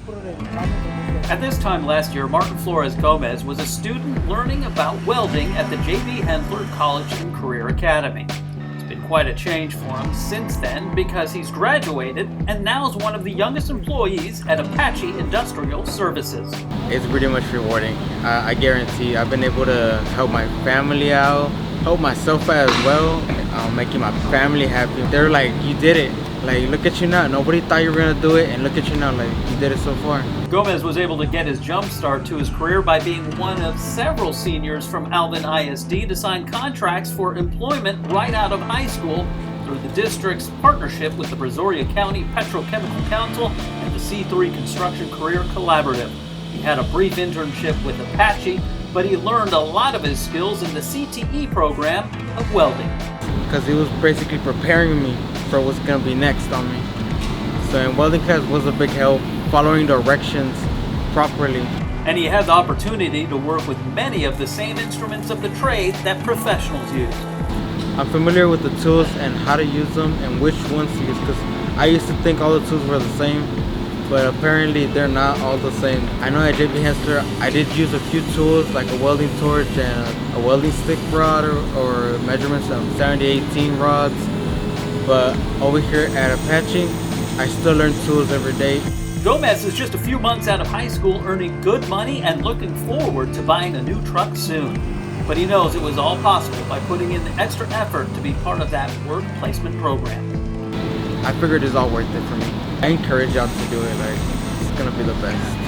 At this time last year, Martin Flores Gomez was a student learning about welding at the J.B. Hendler College and Career Academy. It's been quite a change for him since then because he's graduated and now is one of the youngest employees at Apache Industrial Services. It's pretty much rewarding. I guarantee I've been able to help my family out, help myself out as well, making my family happy. They're like, you did it. Like, look at you now. Nobody thought you were going to do it, and look at you now. Like, you did it so far. Gomez was able to get his jump start to his career by being one of several seniors from Alvin ISD to sign contracts for employment right out of high school through the district's partnership with the Brazoria County Petrochemical Council and the C3 Construction Career Collaborative. He had a brief internship with Apache, but he learned a lot of his skills in the CTE program of welding. Because he was basically preparing me for what's going to be next on me. So in welding class was a big help, following directions properly. And he had the opportunity to work with many of the same instruments of the trade that professionals use. I'm familiar with the tools and how to use them and which ones to use, because I used to think all the tools were the same, but apparently they're not all the same. I know at JB Hendler I did use a few tools like a welding torch and a welding stick rod or measurements of 70-18 rods, but over here at Apache I still learn tools every day. Gomez is just a few months out of high school, earning good money and looking forward to buying a new truck soon. But he knows it was all possible by putting in the extra effort to be part of that work placement program. I figured it's all worth it for me. I encourage y'all to do it. Like, it's gonna be the best.